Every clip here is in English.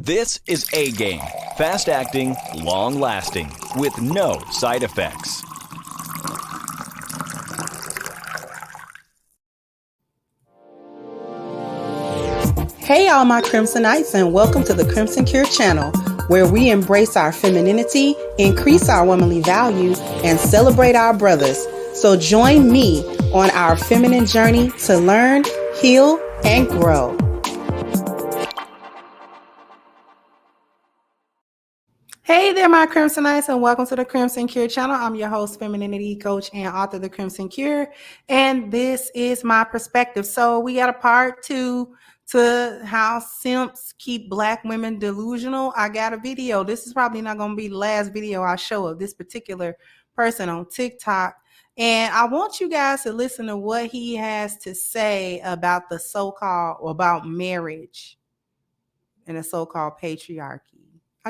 This is A-Game, fast-acting, long-lasting, with no side effects. Hey all my Crimsonites, and welcome to the Crimson Cure channel, where we embrace our femininity, increase our womanly values, and celebrate our brothers. So join me on our feminine journey to learn, heal, and grow. Hey there, my Crimsonites, and welcome to the Crimson Cure channel. I'm your host, femininity coach, and author of the Crimson Cure, and this is my perspective. So we got a part 2 to how simps keep black women delusional. I got a video. This is probably not going to be the last video I show of this particular person on TikTok, and I want you guys to listen to what he has to say about the so-called, or about marriage and the so-called patriarchy. I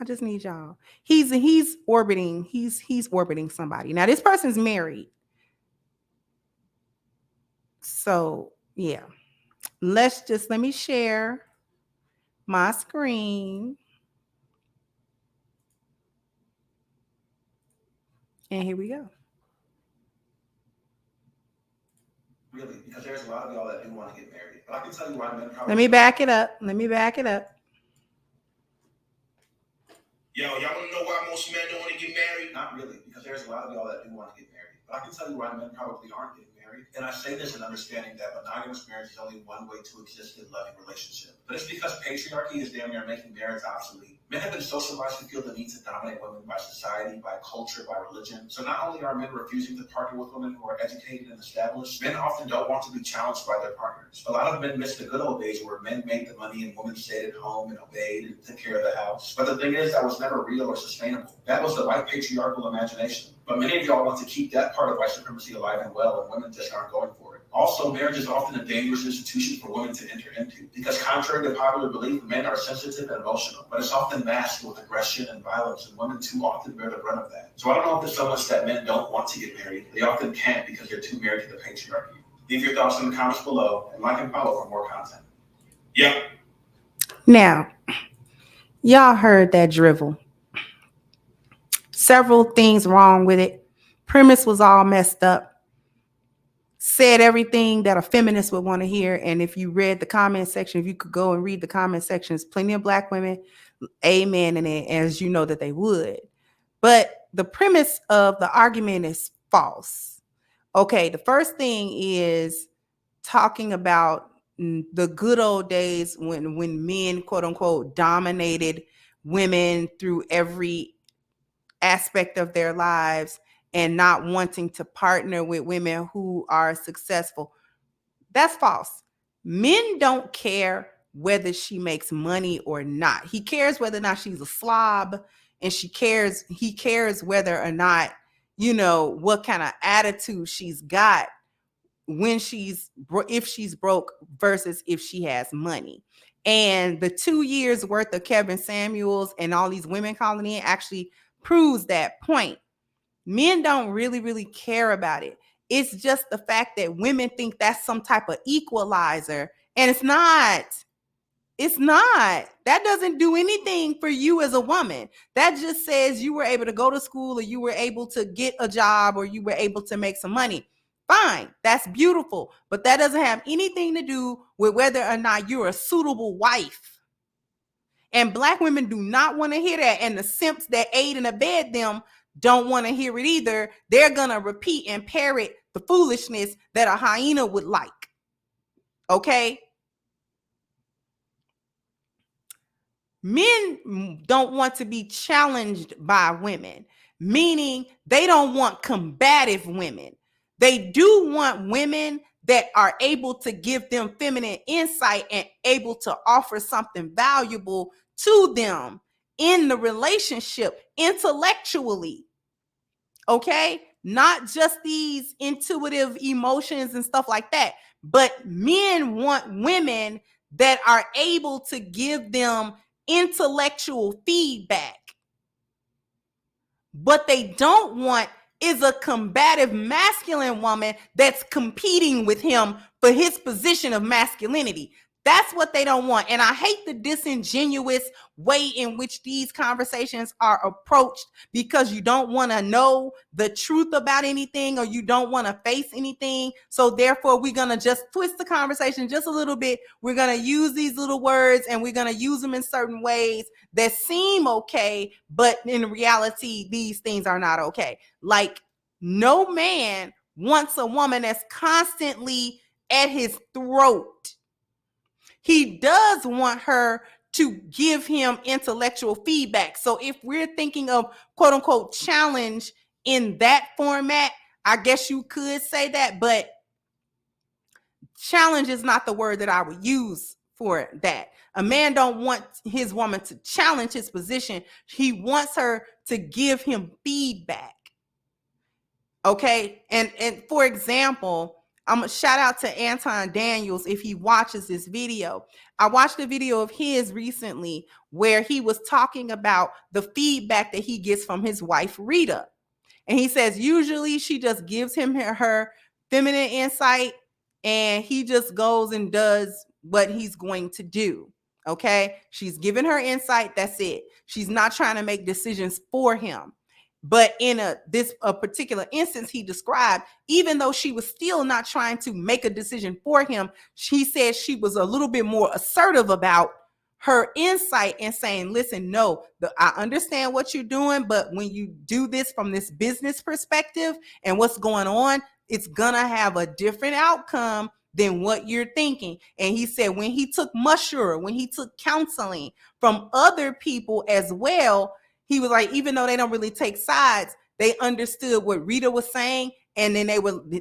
just need y'all. He's orbiting somebody. Now this person's married. So yeah. Let me share my screen. And here we go. Really, because there's a lot of y'all that do want to get married. But I can tell you why men probably... Let me back it up. Yo, y'all want to know why most men don't want to get married? Not really, because there's a lot of y'all that do want to get married. But I can tell you why men probably aren't getting married. And I say this in understanding that monogamous marriage is only one way to exist in a loving relationship. But it's because patriarchy is damn near making marriage obsolete. Men have been socialized to feel the need to dominate women by society, by culture, by religion. So not only are men refusing to partner with women who are educated and established, men often don't want to be challenged by their partners. A lot of men miss the good old days where men made the money and women stayed at home and obeyed and took care of the house. But the thing is, that was never real or sustainable. That was the white patriarchal imagination. But many of y'all want to keep that part of white supremacy alive and well, and women just aren't going for it. Also, marriage is often a dangerous institution for women to enter into, because contrary to popular belief, men are sensitive and emotional, but it's often masked with aggression and violence, and women too often bear the brunt of that. So I don't know if it's so much that men don't want to get married. They often can't because they're too married to the patriarchy. Leave your thoughts in the comments below, and like and follow for more content. Yep. Now, y'all heard that drivel. Several things wrong with it. Premise was all messed up. Said everything that a feminist would want to hear. And if you read the comment section, if you could go and read the comment sections, plenty of black women, amen, in it, as you know that they would. But the premise of the argument is false. Okay, the first thing is talking about the good old days when men, quote unquote, dominated women through every aspect of their lives and not wanting to partner with women who are successful. That's false. Men don't care whether she makes money or not. He cares whether or not she's a slob, and he cares whether or not, what kind of attitude she's got if she's broke versus if she has money. And the 2 years worth of Kevin Samuels and all these women calling in actually proves that point. Men don't really care about it. It's just the fact that women think that's some type of equalizer, and it's not. That doesn't do anything for you as a woman. That just says you were able to go to school, or you were able to get a job, or you were able to make some money. Fine, that's beautiful, but that doesn't have anything to do with whether or not you're a suitable wife. And black women do not want to hear that, and the simps that aid and abet them don't want to hear it either. They're gonna repeat and parrot the foolishness that a hyena would like. Okay? Men don't want to be challenged by women, meaning they don't want combative women. They do want women that are able to give them feminine insight and able to offer something valuable to them in the relationship intellectually. Okay? Not just these intuitive emotions and stuff like that, but men want women that are able to give them intellectual feedback. What they don't want is a combative masculine woman that's competing with him for his position of masculinity. That's what they don't want. And I hate the disingenuous way in which these conversations are approached, because you don't want to know the truth about anything, or you don't want to face anything. So therefore, we're going to just twist the conversation just a little bit. We're going to use these little words, and we're going to use them in certain ways that seem okay, but in reality, these things are not okay. Like, no man wants a woman that's constantly at his throat. He does want her to give him intellectual feedback. So if we're thinking of quote unquote challenge in that format, I guess you could say that, but challenge is not the word that I would use for that. A man don't want his woman to challenge his position. He wants her to give him feedback. Okay. And for example, I'm gonna shout out to Anton Daniels if he watches this video. I watched a video of his recently where he was talking about the feedback that he gets from his wife, Rita. And he says, usually she just gives him her feminine insight, and he just goes and does what he's going to do. Okay. She's giving her insight. That's it. She's not trying to make decisions for him. But in a particular instance he described, even though she was still not trying to make a decision for him, she said she was a little bit more assertive about her insight and saying, listen, no, I understand what you're doing, but when you do this from this business perspective and what's going on, it's gonna have a different outcome than what you're thinking. And he said when he took Mushura, when he took counseling from other people as well, he was like, even though they don't really take sides, they understood what Rita was saying, and then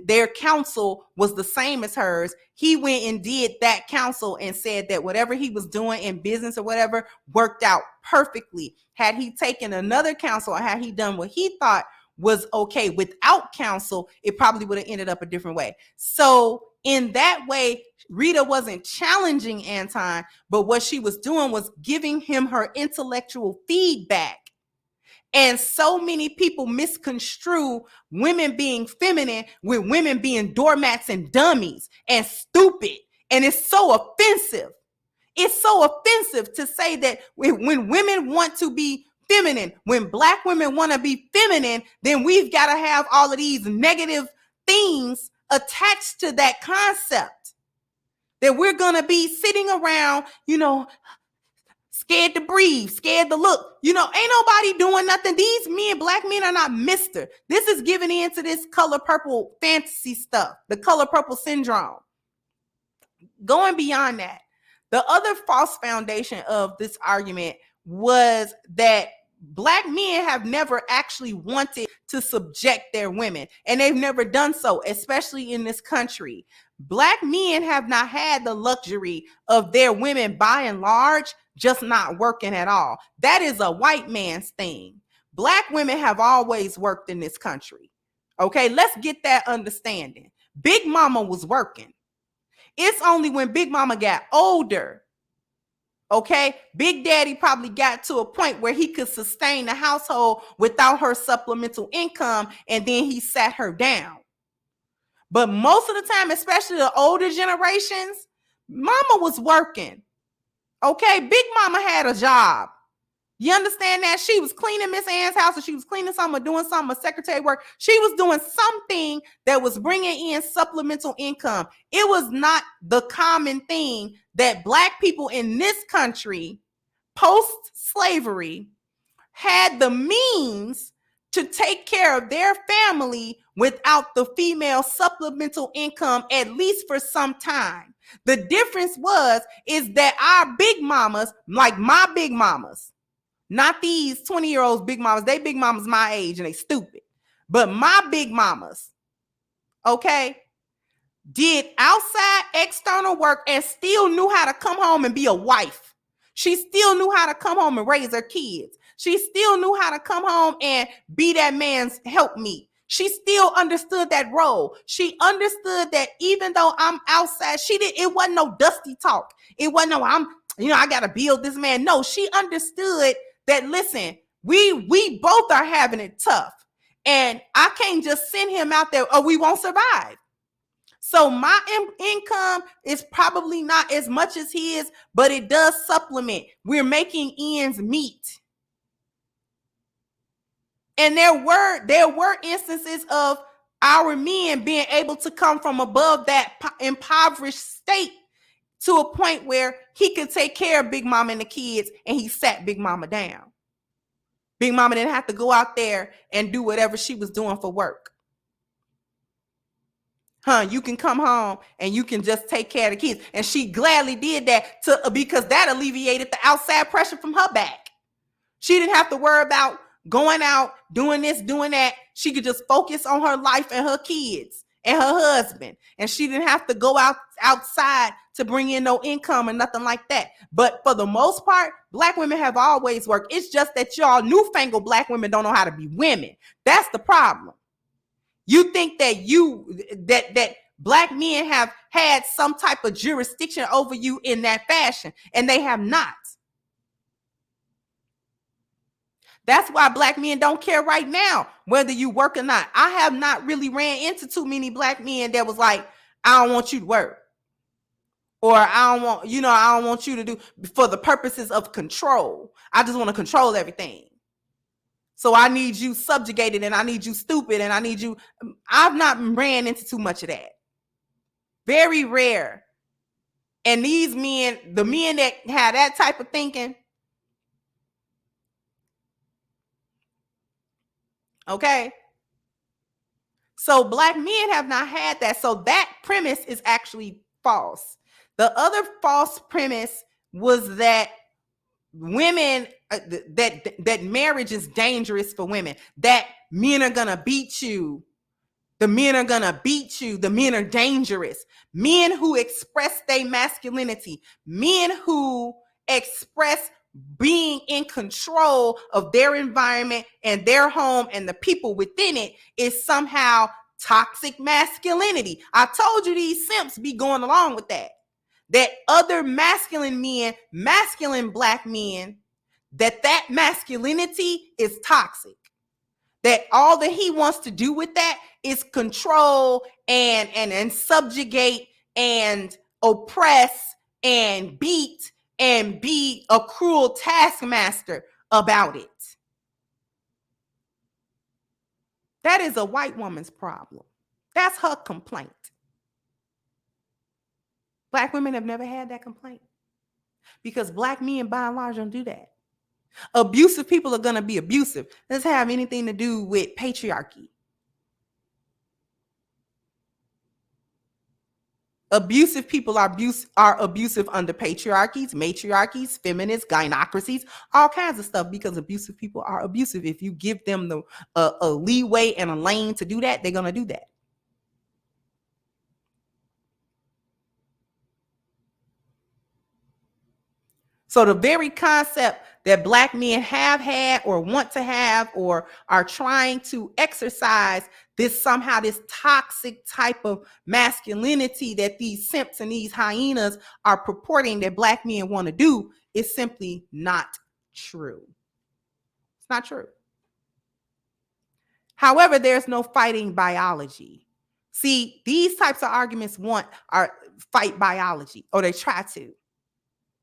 their counsel was the same as hers. He went and did that counsel and said that whatever he was doing in business or whatever worked out perfectly. Had he taken another counsel, or had he done what he thought was okay without counsel, it probably would have ended up a different way. So in that way, Rita wasn't challenging Anton, but what she was doing was giving him her intellectual feedback. And so many people misconstrue women being feminine with women being doormats and dummies and stupid. And it's so offensive. It's so offensive to say that when women want to be feminine, when Black women want to be feminine, then we've got to have all of these negative things attached to that concept. That we're going to be sitting around, scared to breathe, scared to look. Ain't nobody doing nothing. These men, Black men, are not mister. This is giving into this color purple fantasy stuff, the color purple syndrome. Going beyond that, the other false foundation of this argument was that Black men have never actually wanted to subject their women, and they've never done so, especially in this country. Black men have not had the luxury of their women, by and large, just not working at all. That is a white man's thing. Black women have always worked in this country. Okay, let's get that understanding. Big Mama was working. It's only when Big Mama got older, okay, Big Daddy probably got to a point where he could sustain the household without her supplemental income, and then he sat her down. But most of the time, especially the older generations, Mama was working. Okay, Big Mama had a job. You understand that? She was cleaning Miss Ann's house, or she was cleaning something, or doing something, secretary work. She was doing something that was bringing in supplemental income. It was not the common thing that Black people in this country, post-slavery, had the means to take care of their family without the female supplemental income, at least for some time. The difference is that our big mamas, like my big mamas, not these 20-year-olds big mamas, they big mamas my age and they stupid. But my big mamas, okay, did outside external work and still knew how to come home and be a wife. She still knew how to come home and raise her kids. She still knew how to come home and be that man's helpmeet. She still understood that role. She understood that even though I'm outside, it wasn't no dusty talk. It wasn't no, I got to build this man. No, she understood that, listen, we both are having it tough. And I can't just send him out there or we won't survive. So my income is probably not as much as his, but it does supplement. We're making ends meet. And there were instances of our men being able to come from above that impoverished state to a point where he could take care of Big Mama and the kids, and he sat Big Mama down. Big Mama didn't have to go out there and do whatever she was doing for work. You can come home and you can just take care of the kids. And she gladly did that because that alleviated the outside pressure from her back. She didn't have to worry about going out, doing this, doing that. She could just focus on her life and her kids and her husband. And she didn't have to go outside to bring in no income or nothing like that. But for the most part, Black women have always worked. It's just that y'all newfangled Black women don't know how to be women. That's the problem. You think that Black men have had some type of jurisdiction over you in that fashion, and they have not. That's why Black men don't care right now whether you work or not. I have not really ran into too many Black men that was like, I don't want you to work. Or I don't want you to do for the purposes of control. I just want to control everything. So I need you subjugated, and I need you stupid, and I need you. I've not ran into too much of that. Very rare. And these men, the men that have that type of thinking, okay? So Black men have not had that. So that premise is actually false. The other false premise was that women, that marriage is dangerous for women, that men are gonna beat you. The men are gonna beat you. The men are dangerous. Men who express their masculinity, men who express being in control of their environment and their home and the people within it, is somehow toxic masculinity. I told you these simps be going along with that. That other masculine men, masculine Black men, that masculinity is toxic. That all that he wants to do with that is control and subjugate and oppress and beat and be a cruel taskmaster about it. That is a white woman's problem. That's her complaint. Black women have never had that complaint because Black men, by and large, don't do that. Abusive people are going to be abusive. It doesn't have anything to do with patriarchy. Abusive people are abusive under patriarchies, matriarchies, feminists, gynocracies, all kinds of stuff, because abusive people are abusive. If you give them a leeway and a lane to do that, they're going to do that. So the very concept that Black men have had or want to have or are trying to exercise this toxic type of masculinity that these simps and these hyenas are purporting that Black men want to do is simply not true. It's not true. However, there's no fighting biology. See, these types of arguments fight biology, or they try to.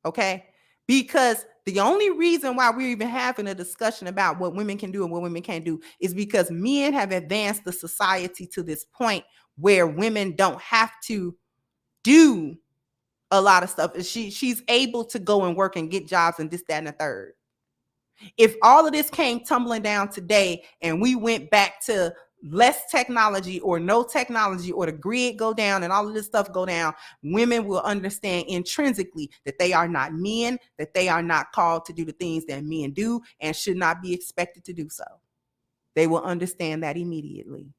Okay? Because the only reason why we're even having a discussion about what women can do and what women can't do is because men have advanced the society to this point where women don't have to do a lot of stuff. She's able to go and work and get jobs and this, that, and the third. If all of this came tumbling down today and we went back to less technology or no technology, or the grid go down and all of this stuff go down, women will understand intrinsically that they are not men, that they are not called to do the things that men do and should not be expected to do so. They will understand that immediately.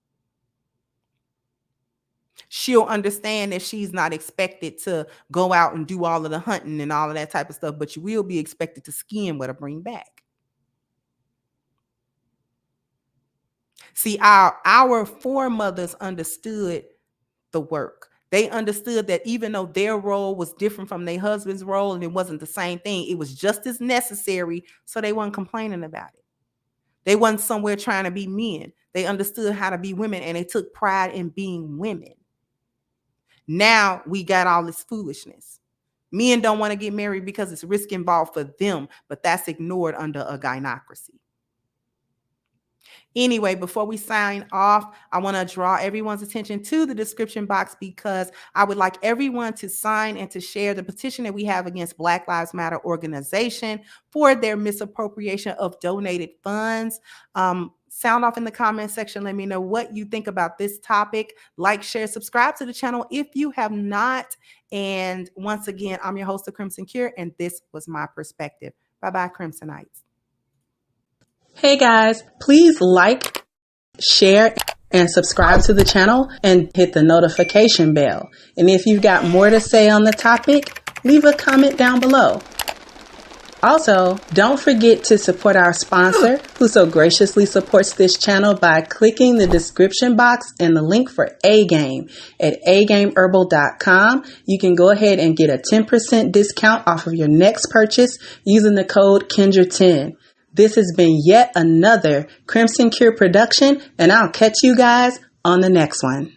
She'll understand that she's not expected to go out and do all of the hunting and all of that type of stuff, but you will be expected to skin what to bring back. See, our foremothers understood the work. They understood that even though their role was different from their husband's role and it wasn't the same thing, it was just as necessary, so they weren't complaining about it. They wasn't somewhere trying to be men. They understood how to be women, and they took pride in being women. Now we got all this foolishness. Men don't want to get married because it's risk involved for them, but that's ignored under a gynocracy. Anyway, before we sign off, I want to draw everyone's attention to the description box because I would like everyone to sign and to share the petition that we have against Black Lives Matter organization for their misappropriation of donated funds. Sound off in the comment section. Let me know what you think about this topic. Like, share, subscribe to the channel if you have not. And once again, I'm your host of Crimson Cure, and this was my perspective. Bye-bye, Crimsonites. Hey guys, please like, share, and subscribe to the channel and hit the notification bell. And if you've got more to say on the topic, leave a comment down below. Also, don't forget to support our sponsor who so graciously supports this channel by clicking the description box and the link for A-Game at agameherbal.com. You can go ahead and get a 10% discount off of your next purchase using the code Kendra10. This has been yet another Crimson Cure production, and I'll catch you guys on the next one.